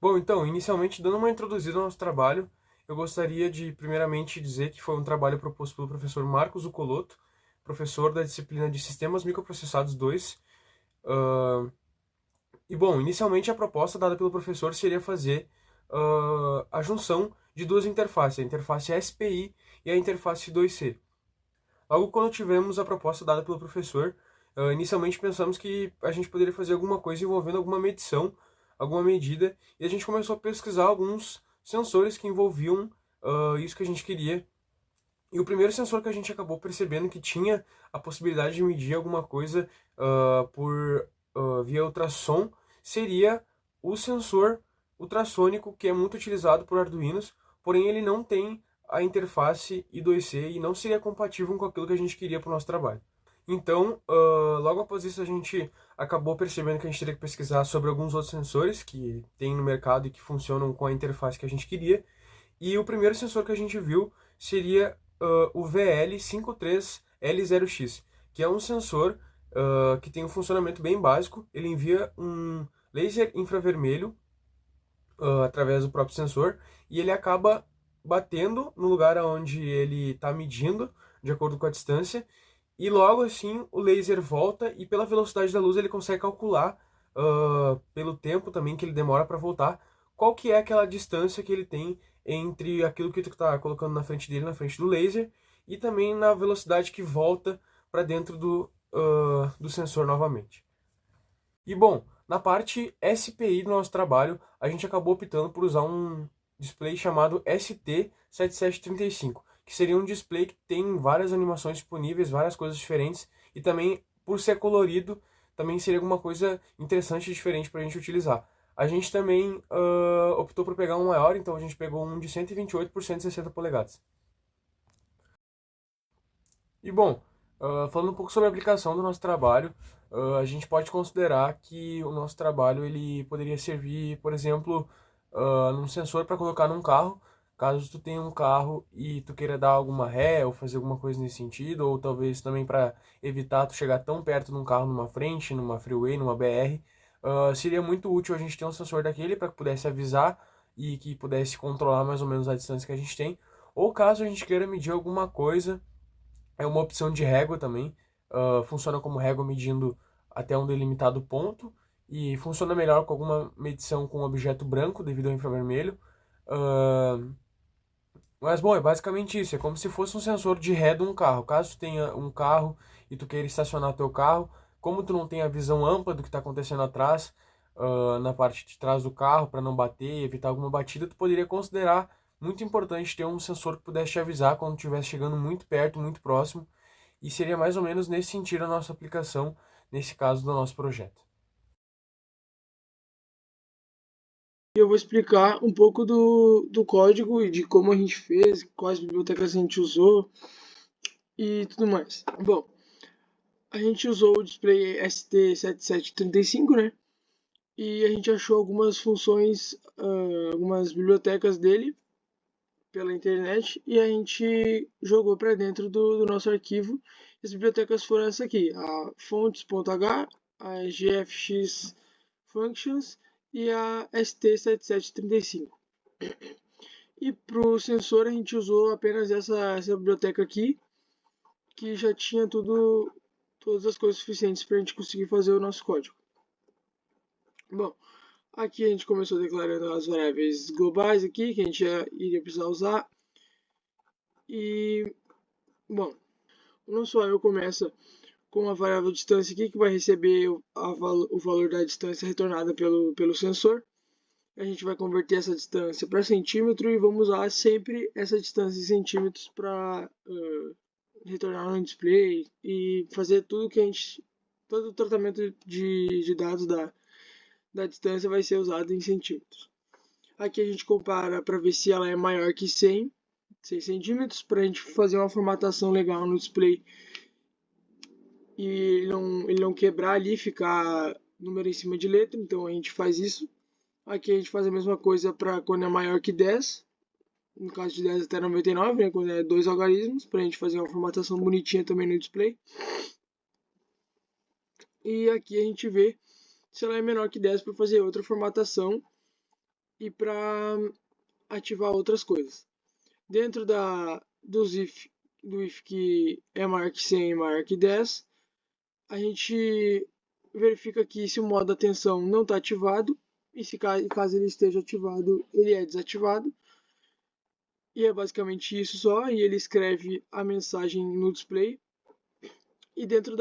Bom, então, inicialmente, dando uma introduzida ao nosso trabalho, eu gostaria de, primeiramente, dizer que foi um trabalho proposto pelo professor Marcos Ucoloto, professor da disciplina de Sistemas Microprocessados 2. Ah, e, bom, inicialmente a proposta dada pelo professor seria fazer a junção de duas interfaces, a interface SPI e a interface 2C. Logo quando tivemos a proposta dada pelo professor, inicialmente pensamos que a gente poderia fazer alguma coisa envolvendo alguma medição, alguma medida, e a gente começou a pesquisar alguns sensores que envolviam isso que a gente queria. E o primeiro sensor que a gente acabou percebendo que tinha a possibilidade de medir alguma coisa por via ultrassom seria o sensor ultrassônico, que é muito utilizado por Arduinos, porém ele não tem a interface I2C e não seria compatível com aquilo que a gente queria para o nosso trabalho. Então, logo após isso, a gente acabou percebendo que a gente teria que pesquisar sobre alguns outros sensores que tem no mercado e que funcionam com a interface que a gente queria. E o primeiro sensor que a gente viu seria o VL53L0X, que é um sensor que tem um funcionamento bem básico. Ele envia um laser infravermelho através do próprio sensor e ele acaba batendo no lugar onde ele está medindo, de acordo com a distância, e logo assim o laser volta e pela velocidade da luz ele consegue calcular, pelo tempo também que ele demora para voltar, qual que é aquela distância que ele tem entre aquilo que tu está colocando na frente dele, na frente do laser, e também na velocidade que volta para dentro do sensor novamente. E bom, na parte SPI do nosso trabalho, a gente acabou optando por usar um display chamado ST7735, que seria um display que tem várias animações disponíveis, várias coisas diferentes, e também, por ser colorido, também seria alguma coisa interessante e diferente para a gente utilizar. A gente também optou por pegar um maior, então a gente pegou um de 128 por 160 polegadas. E bom, falando um pouco sobre a aplicação do nosso trabalho, a gente pode considerar que o nosso trabalho ele poderia servir, por exemplo, num sensor para colocar num carro, caso tu tenha um carro e tu queira dar alguma ré ou fazer alguma coisa nesse sentido, ou talvez também para evitar tu chegar tão perto num carro numa frente, numa freeway, numa BR, seria muito útil a gente ter um sensor daquele para que pudesse avisar e que pudesse controlar mais ou menos a distância que a gente tem, ou caso a gente queira medir alguma coisa é uma opção de régua também. Funciona como régua medindo até um delimitado ponto e funciona melhor com alguma medição com objeto branco devido ao infravermelho. Uh, mas bom, é basicamente isso. É como se fosse um sensor de ré de um carro. Caso tu tenha um carro e tu queira estacionar teu carro, como tu não tem a visão ampla do que está acontecendo atrás, na parte de trás do carro, para não bater, evitar alguma batida, tu poderia considerar muito importante ter um sensor que pudesse te avisar quando estivesse chegando muito perto, muito próximo, e seria mais ou menos nesse sentido a nossa aplicação, nesse caso do nosso projeto. E eu vou explicar um pouco do código e de como a gente fez, quais bibliotecas a gente usou e tudo mais. Bom, a gente usou o display ST7735, né? E a gente achou algumas funções, algumas bibliotecas dele pela internet e a gente jogou para dentro do nosso arquivo. As bibliotecas foram essa aqui: a fontes.h, a gfx functions e a st7735. E para o sensor a gente usou apenas essa biblioteca aqui, que já tinha todas as coisas suficientes para a gente conseguir fazer o nosso código. Bom, aqui a gente começou declarando as variáveis globais aqui, que a gente iria precisar usar. E, bom, o nosso while começa com a variável distância aqui, que vai receber o valor da distância retornada pelo sensor. A gente vai converter essa distância para centímetro e vamos usar sempre essa distância em centímetros para retornar no display e fazer tudo que a gente. Todo o tratamento de dados da distância vai ser usado em centímetros. Aqui a gente compara para ver se ela é maior que 100 centímetros, para a gente fazer uma formatação legal no display e ele não quebrar ali, ficar número em cima de letra, então a gente faz isso. Aqui a gente faz a mesma coisa para quando é maior que 10, no caso de 10 até 99, né, quando é dois algarismos, para a gente fazer uma formatação bonitinha também no display. E aqui a gente vê se ela é menor que 10 para fazer outra formatação e para ativar outras coisas. Dentro do if que é maior que 100 e maior que 10, a gente verifica que se o modo atenção não está ativado, e se caso ele esteja ativado, ele é desativado. E é basicamente isso só, e ele escreve a mensagem no display. E dentro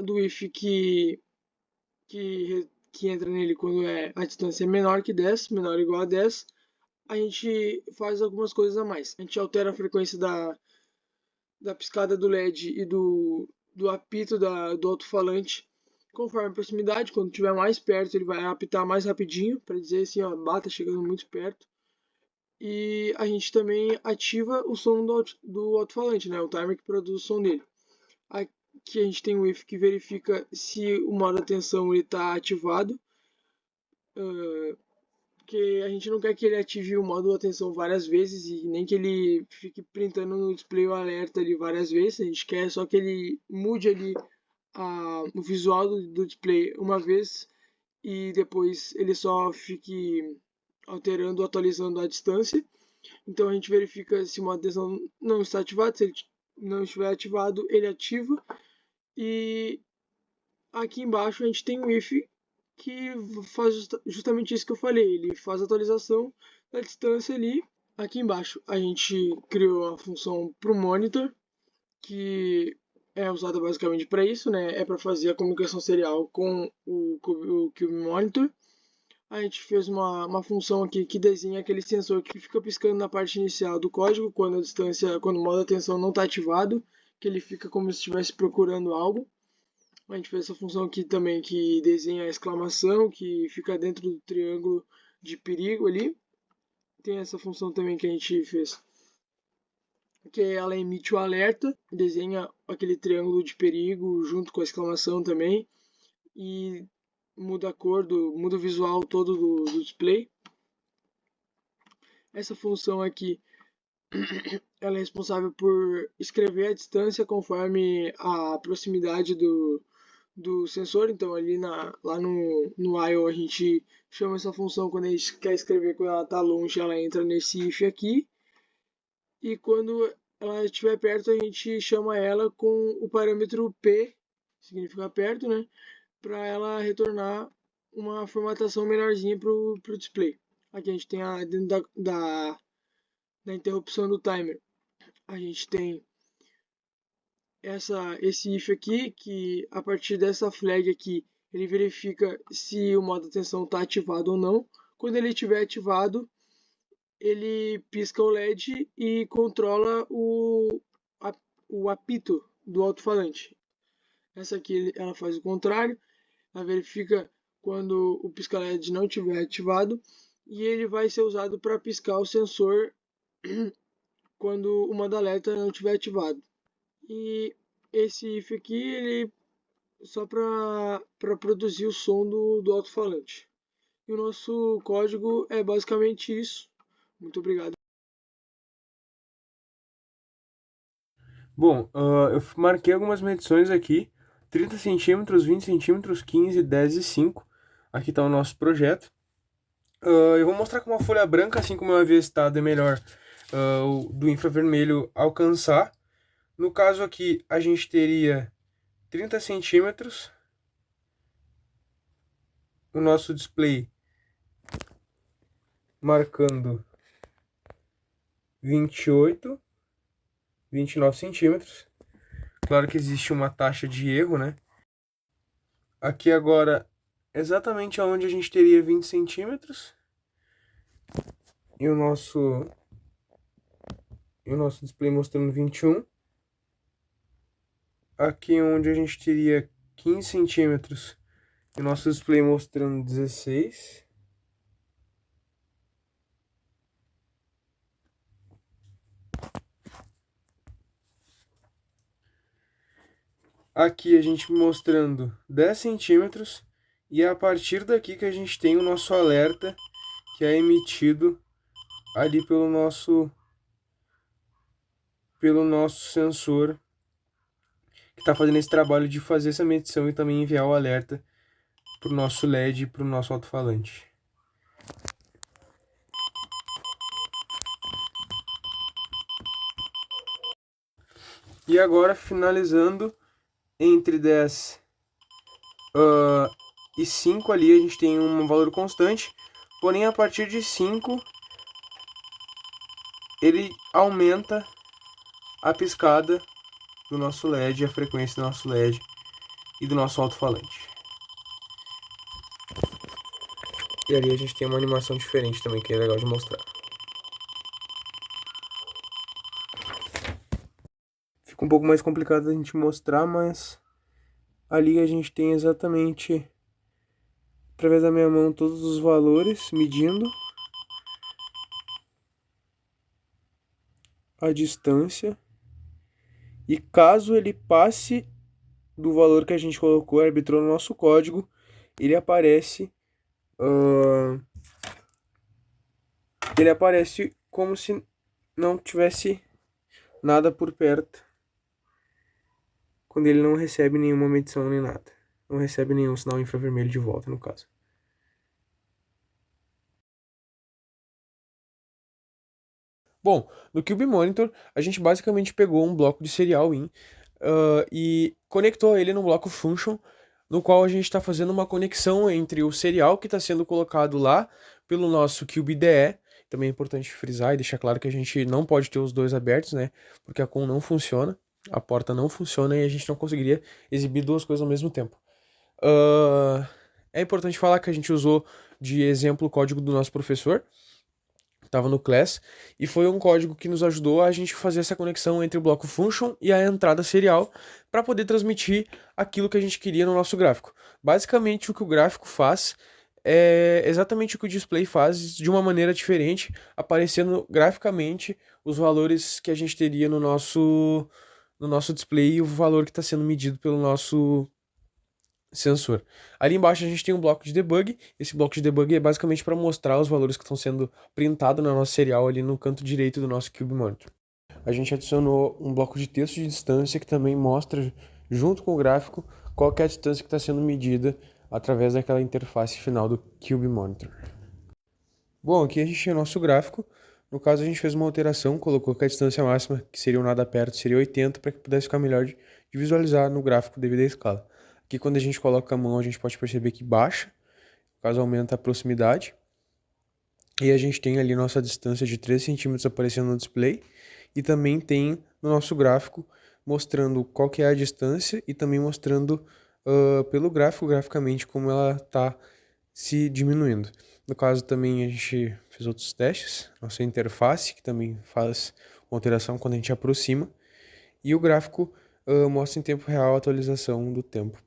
do if que entra nele quando a distância é menor que 10, menor ou igual a 10, a gente faz algumas coisas a mais. A gente altera a frequência da piscada do LED e do apito do alto-falante conforme a proximidade. Quando estiver mais perto, ele vai apitar mais rapidinho, para dizer assim, ó, bata chegando muito perto. E a gente também ativa o som do alto-falante, né? O timer que produz o som dele. Aqui a gente tem o if que verifica se o modo atenção está ativado, porque a gente não quer que ele ative o modo atenção várias vezes e nem que ele fique printando no display o alerta ali várias vezes. A gente quer só que ele mude ali o visual do display uma vez e depois ele só fique alterando, atualizando a distância. Então a gente verifica se o modo de atenção não está ativado. Se ele não estiver ativado, ele ativa. E aqui embaixo a gente tem o if que faz justamente isso que eu falei. Ele faz a atualização da distância ali. Aqui embaixo a gente criou a função para o monitor, que é usada basicamente para isso, né? É para fazer a comunicação serial com o Cube Monitor. A gente fez uma função aqui que desenha aquele sensor que fica piscando na parte inicial do código quando quando o modo atenção não está ativado, que ele fica como se estivesse procurando algo. A gente fez essa função aqui também que desenha a exclamação, que fica dentro do triângulo de perigo ali. Tem essa função também que a gente fez, que ela emite o alerta, desenha aquele triângulo de perigo junto com a exclamação também e muda a cor, muda o visual todo do display. Essa função aqui ela é responsável por escrever a distância conforme a proximidade do sensor. Então ali lá no I/O a gente chama essa função quando a gente quer escrever quando ela está longe, ela entra nesse if aqui. E quando ela estiver perto, a gente chama ela com o parâmetro P, significa perto, né? Para ela retornar uma formatação menorzinha para o display. Aqui a gente tem dentro da interrupção do timer, a gente tem esse if aqui, que a partir dessa flag aqui, ele verifica se o modo atenção está ativado ou não. Quando ele estiver ativado, ele pisca o LED e controla o apito do alto-falante. Essa aqui ela faz o contrário, ela verifica quando o pisca-LED não estiver ativado e ele vai ser usado para piscar o sensor quando o modo alerta não estiver ativado. E esse if aqui, ele só para produzir o som do alto-falante. E o nosso código é basicamente isso. Muito obrigado. Bom, eu marquei algumas medições aqui, 30 centímetros, 20 centímetros, 15, 10 e 5. Aqui está o nosso projeto. Eu vou mostrar com uma folha branca, assim como eu havia estado, é melhor do infravermelho alcançar. No caso aqui, a gente teria 30 centímetros. O nosso display marcando 28, 29 centímetros. Claro que existe uma taxa de erro, né? Aqui agora, exatamente onde a gente teria 20 centímetros. E o nosso display mostrando 21. Aqui onde a gente teria 15 centímetros. E o nosso display mostrando 16. Aqui a gente mostrando 10 centímetros. E é a partir daqui que a gente tem o nosso alerta, que é emitido ali pelo nosso sensor, que está fazendo esse trabalho de fazer essa medição e também enviar o alerta para o nosso LED e para o nosso alto-falante. E agora, finalizando, entre 10 e 5 ali a gente tem um valor constante, porém a partir de 5 ele aumenta a piscada do nosso LED, a frequência do nosso LED e do nosso alto-falante. E ali a gente tem uma animação diferente também, que é legal de mostrar. Fica um pouco mais complicado a gente mostrar, mas ali a gente tem exatamente, através da minha mão, todos os valores, medindo a distância. E caso ele passe do valor que a gente colocou, arbitrou no nosso código, ele aparece como se não tivesse nada por perto, quando ele não recebe nenhuma medição nem nada. Não recebe nenhum sinal infravermelho de volta, no caso. Bom, no Cube Monitor, a gente basicamente pegou um bloco de serial in e conectou ele no bloco function, no qual a gente está fazendo uma conexão entre o serial que está sendo colocado lá pelo nosso Cube IDE. Também é importante frisar e deixar claro que a gente não pode ter os dois abertos, né? Porque a COM não funciona, a porta não funciona e a gente não conseguiria exibir duas coisas ao mesmo tempo. É importante falar que a gente usou de exemplo o código do nosso professor, estava no class, e foi um código que nos ajudou a gente fazer essa conexão entre o bloco function e a entrada serial para poder transmitir aquilo que a gente queria no nosso gráfico. Basicamente, o que o gráfico faz é exatamente o que o display faz de uma maneira diferente, aparecendo graficamente os valores que a gente teria no nosso display e o valor que está sendo medido pelo nosso sensor. Ali embaixo a gente tem um bloco de debug. Esse bloco de debug é basicamente para mostrar os valores que estão sendo printados na nossa serial ali no canto direito do nosso Cube Monitor. A gente adicionou um bloco de texto de distância que também mostra, junto com o gráfico, qual que é a distância que está sendo medida através daquela interface final do Cube Monitor. Bom, aqui a gente tem o nosso gráfico. No caso, a gente fez uma alteração, colocou que a distância máxima, que seria o nada perto, seria 80, para que pudesse ficar melhor de visualizar no gráfico devido à escala. Aqui, quando a gente coloca a mão, a gente pode perceber que baixa, no caso aumenta a proximidade. E a gente tem ali nossa distância de 3 centímetros aparecendo no display. E também tem no nosso gráfico mostrando qual que é a distância e também mostrando pelo gráfico, graficamente, como ela está se diminuindo. No caso também a gente fez outros testes, nossa interface, que também faz uma alteração quando a gente aproxima. E o gráfico mostra em tempo real a atualização do tempo